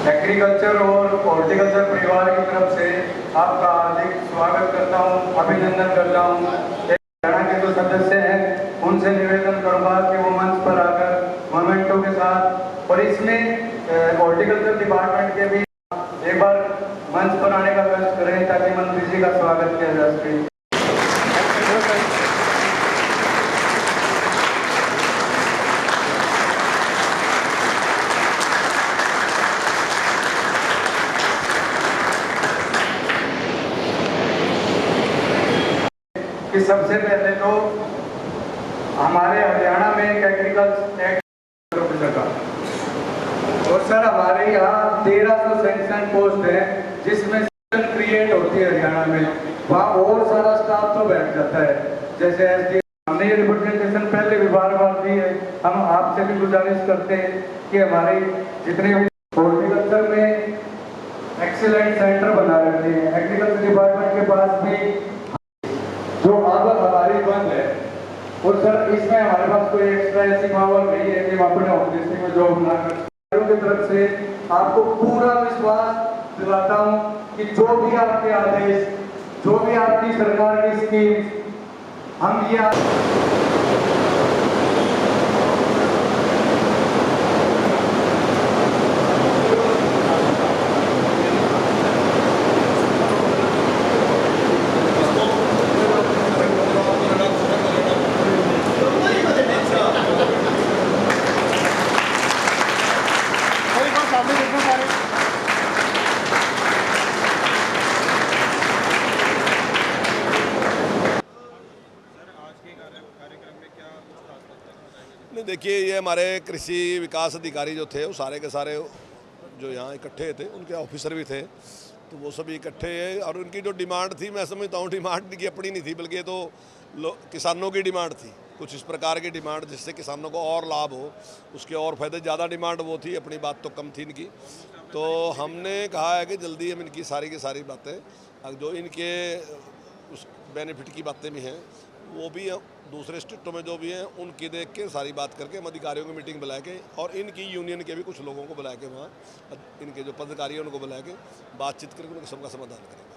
Agriculture और horticulture परिवार की तरफ से आपका हार्दिक स्वागत करता हूं, अभिनंदन करता हूं। हरियाणा के जो सदस्य हैं उनसे निवेदन करूंगा कि वो मंच पर आकर मोमेंटो के साथ और इसमें हॉर्टिकल्चर डिपार्टमेंट के भी एक बार मंच पर आने का कष्ट करें ताकि मंत्री जी का स्वागत किया जा सके। कि सबसे पहले तो हमारे हरियाणा में एक एग्रीकल्चर एक्ट ऑफिसर का और सर हमारे यहाँ 1300 सैंक्शन पोस्ट है जिसमें क्रिएट होती है हरियाणा में, वहाँ और सारा स्टाफ तो बैठ जाता है। जैसे हमने ये रिप्रेजेंटेशन पहले भी बार दी है, हम आपसे भी गुजारिश करते हैं कि हमारे जितने भी हॉर्टिकल्चर में एक्सीलेंट सेंटर बना रखे हैं, एग्रीकल्चर डिपार्टमेंट के पास भी जो आदत हमारी बंद है और सर इसमें हमारे पास कोई एक्स्ट्रा ऐसी पावर नहीं है कि हम अपने होम डिस्ट्रिक्ट में जॉब ना कर। की तरफ से आपको पूरा विश्वास दिलाता हूं कि जो भी आपके आदेश, जो भी आपकी सरकार की स्कीम हम ये नहीं, देखिए ये हमारे कृषि विकास अधिकारी जो थे वो सारे के सारे जो यहाँ इकट्ठे थे, उनके ऑफिसर भी थे, तो वो सभी इकट्ठे हैं और उनकी जो डिमांड थी, मैं समझता हूँ डिमांड की अपनी नहीं थी बल्कि ये तो किसानों की डिमांड थी। कुछ इस प्रकार की डिमांड जिससे किसानों को और लाभ हो, उसके और फायदे, ज़्यादा डिमांड वो थी, अपनी बात तो कम थी इनकी। तो हमने कहा है कि जल्दी हम इनकी सारी की सारी बातें जो इनके उस बेनिफिट की बातें भी हैं वो भी दूसरे स्टेटों में जो भी हैं उनकी देख के सारी बात करके हम अधिकारियों की मीटिंग बुला के और इनकी यूनियन के भी कुछ लोगों को बुला के वहाँ इनके जो पदाधिकारी हैं उनको बुला के बातचीत करके उनके सबका समाधान करेंगे।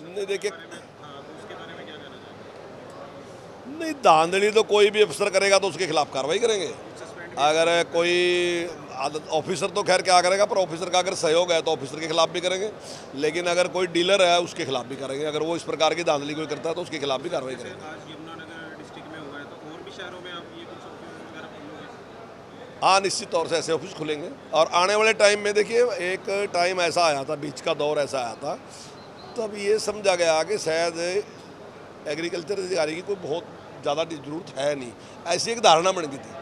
नहीं देखिए, नहीं धांधली तो कोई भी अफसर करेगा तो उसके खिलाफ कार्रवाई करेंगे। अगर कोई ऑफिसर तो खैर क्या करेगा, पर ऑफिसर का अगर सहयोग है तो ऑफिसर के खिलाफ भी करेंगे, लेकिन अगर कोई डीलर है उसके खिलाफ भी करेंगे। अगर वो इस प्रकार की धांधली कोई करता है तो उसके खिलाफ भी कार्रवाई करेंगे। हाँ, निश्चित तौर से ऐसे ऑफिस खुलेंगे और आने वाले टाइम में देखिए एक टाइम ऐसा आया था, बीच का दौर ऐसा आया था, तब ये समझा गया कि शायद एग्रीकल्चर अधिकारी की कोई बहुत ज़्यादा ज़रूरत है नहीं, ऐसी एक धारणा बन गई थी।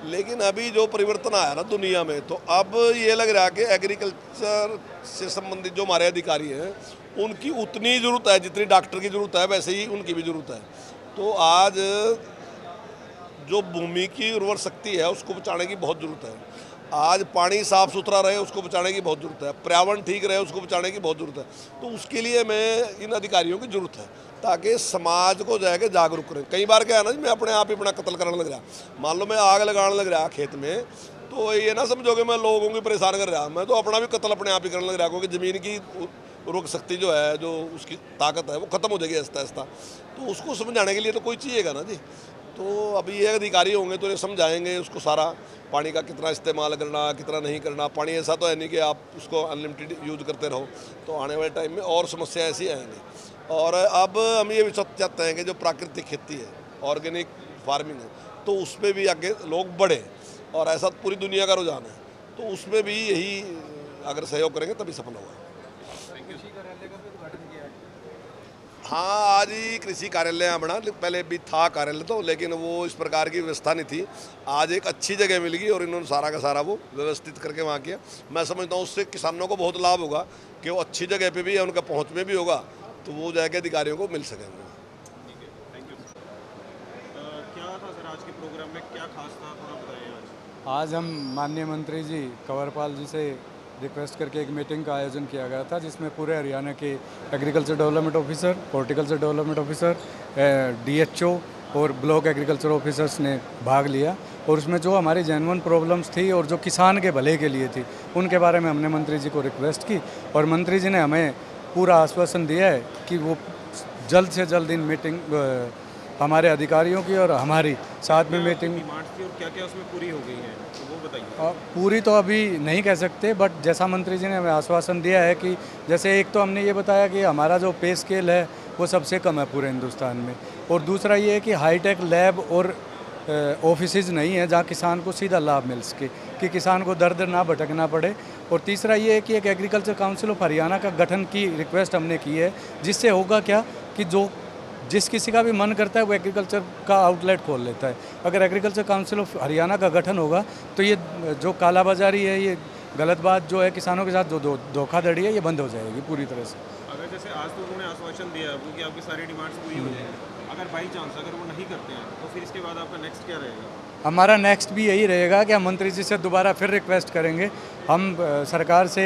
लेकिन अभी जो परिवर्तन आया ना दुनिया में, तो अब ये लग रहा है कि एग्रीकल्चर से संबंधित जो हमारे अधिकारी हैं उनकी उतनी ज़रूरत है जितनी डॉक्टर की ज़रूरत है, वैसे ही उनकी भी ज़रूरत है। तो आज जो भूमि की उर्वर शक्ति है उसको बचाने की बहुत ज़रूरत है, आज पानी साफ़ सुथरा रहे उसको बचाने की बहुत ज़रूरत है, पर्यावरण ठीक रहे उसको बचाने की बहुत ज़रूरत है। तो उसके लिए हमें इन अधिकारियों की ज़रूरत है ताकि समाज को जाके जागरूक करें। कई बार क्या है ना जी, मैं अपने आप ही अपना कत्ल करने लग रहा, मान लो मैं आग लगाने लग रहा खेत में, तो ये ना समझोगे मैं लोगों को परेशान कर रहा, मैं तो अपना भी कत्ल अपने आप ही करने लग रहा, क्योंकि ज़मीन की उर्वरक शक्ति जो है, जो उसकी ताकत है वो ख़त्म हो जाएगी आहिस्ता आहिस्ता। तो उसको समझाने के लिए तो कोई चाहिएगा ना जी। तो अभी ये अधिकारी होंगे तो ये समझाएंगे उसको सारा, पानी का कितना इस्तेमाल करना, कितना नहीं करना। पानी ऐसा तो है नहीं कि आप उसको अनलिमिटेड यूज करते रहो, तो आने वाले टाइम में और समस्या ऐसी आएंगी। और अब हम ये विश्वास चाहते हैं कि जो प्राकृतिक खेती है, ऑर्गेनिक फार्मिंग है, तो उसमें भी आगे लोग बढ़े, और ऐसा पूरी दुनिया का रुझान है, तो उसमें भी यही अगर सहयोग करेंगे तभी सफल होगा। हाँ, आज ही कृषि कार्यालय यहाँ बना, पहले भी था कार्यालय तो, लेकिन वो इस प्रकार की व्यवस्था नहीं थी। आज एक अच्छी जगह मिल गई और इन्होंने सारा का सारा वो व्यवस्थित करके वहाँ किया। मैं समझता हूँ उससे किसानों को बहुत लाभ होगा कि वो अच्छी जगह पे भी है, उनका पहुँच में भी होगा, तो वो जाके अधिकारियों को मिल सकेंगे। क्या था सर आज के प्रोग्राम में, क्या खास था, थोड़ा बताइए। आज हम माननीय मंत्री जी कंवरपाल जी से रिक्वेस्ट करके एक मीटिंग का आयोजन किया गया था, जिसमें पूरे हरियाणा के agriculture development officer, horticulture development officer, DHO और ब्लॉक एग्रीकल्चर ऑफिसर्स ने भाग लिया। और उसमें जो हमारी जेन्युइन प्रॉब्लम्स थी और जो किसान के भले के लिए थी, उनके बारे में हमने मंत्री जी को रिक्वेस्ट की और मंत्री जी ने हमें पूरा आश्वासन दिया है कि वो जल्द से जल्द इन मीटिंग हमारे अधिकारियों की और हमारी साथ में मीटिंग डिमांड थी और क्या क्या उसमें पूरी हो गई है, तो वो बताइए। पूरी तो अभी नहीं कह सकते, बट जैसा मंत्री जी ने हमें आश्वासन दिया है कि जैसे एक तो हमने ये बताया कि हमारा जो पे स्केल है वो सबसे कम है पूरे हिंदुस्तान में, और दूसरा ये है कि हाईटेक लैब और ऑफिसेज नहीं है जहाँ किसान को सीधा लाभ मिल सके, कि किसान को दर दर ना भटकना पड़े। और तीसरा ये है कि एक एग्रीकल्चर काउंसिल ऑफ हरियाणा का गठन की रिक्वेस्ट हमने की है, जिससे होगा क्या कि जिस किसी का भी मन करता है वो एग्रीकल्चर का आउटलेट खोल लेता है। अगर एग्रीकल्चर काउंसिल ऑफ हरियाणा का गठन होगा तो ये जो कालाबाजारी है, ये गलत बात जो है किसानों के साथ जो धोखाधड़ी है, ये बंद हो जाएगी पूरी तरह से। अगर जैसे आज तो उन्होंने आश्वासन दिया वो कि आपकी सारी डिमांड्स पूरी हो जाएंगी, अगर बाई चांस अगर वो नहीं करते हैं तो फिर इसके बाद आपका नेक्स्ट क्या रहेगा? हमारा नेक्स्ट भी यही रहेगा कि हम मंत्री जी से दोबारा फिर रिक्वेस्ट करेंगे। हम सरकार से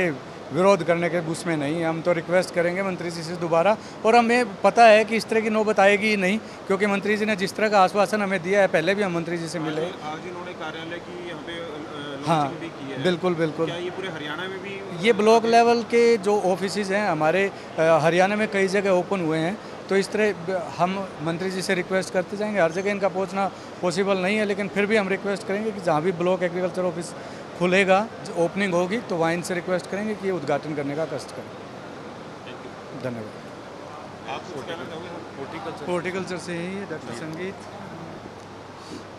विरोध करने के उसमें नहीं, हम तो रिक्वेस्ट करेंगे मंत्री जी से दोबारा, और हमें पता है कि इस तरह की नौबत आएगी ही नहीं, क्योंकि मंत्री जी ने जिस तरह का आश्वासन हमें दिया है, पहले भी हम मंत्री जी से मिले। आज इन्होंने कार्यालय की यहाँ पे हाँ, लॉन्चिंग भी की है। बिल्कुल बिल्कुल। क्या ये पूरे हरियाणा में भी ये ब्लॉक लेवल के जो ऑफिसेज हैं हमारे हरियाणा में कई जगह ओपन हुए हैं, तो इस तरह हम मंत्री जी से रिक्वेस्ट करते जाएंगे। हर जगह इनका पहुंचना पॉसिबल नहीं है, लेकिन फिर भी हम रिक्वेस्ट करेंगे कि जहाँ भी ब्लॉक एग्रीकल्चर ऑफिस खुलेगा, ओपनिंग होगी, तो वहाँ इनसे रिक्वेस्ट करेंगे कि ये उद्घाटन करने का कष्ट करें। धन्यवाद। आप कुछ कहना चाहोगे? हॉर्टिकल्चर से ही डॉक्टर संगीत।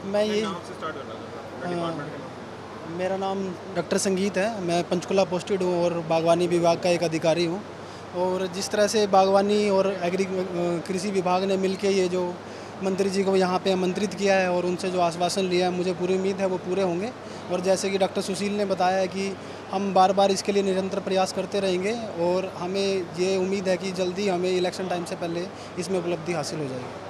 मैं ये नाम से स्टार्ट करना चाहता हूँ, डिपार्टमेंट के नाम। मेरा नाम डॉक्टर संगीत है, मैं पंचकुला पोस्टेड हूँ और बागवानी विभाग का एक अधिकारी हूँ। और जिस तरह से बागवानी और कृषि विभाग ने मिलके ये जो मंत्री जी को यहाँ पे आमंत्रित किया है और उनसे जो आश्वासन लिया है, मुझे पूरी उम्मीद है वो पूरे होंगे। और जैसे कि डॉक्टर सुशील ने बताया है कि हम बार बार इसके लिए निरंतर प्रयास करते रहेंगे और हमें ये उम्मीद है कि जल्दी हमें इलेक्शन टाइम से पहले इसमें उपलब्धि हासिल हो जाएगी।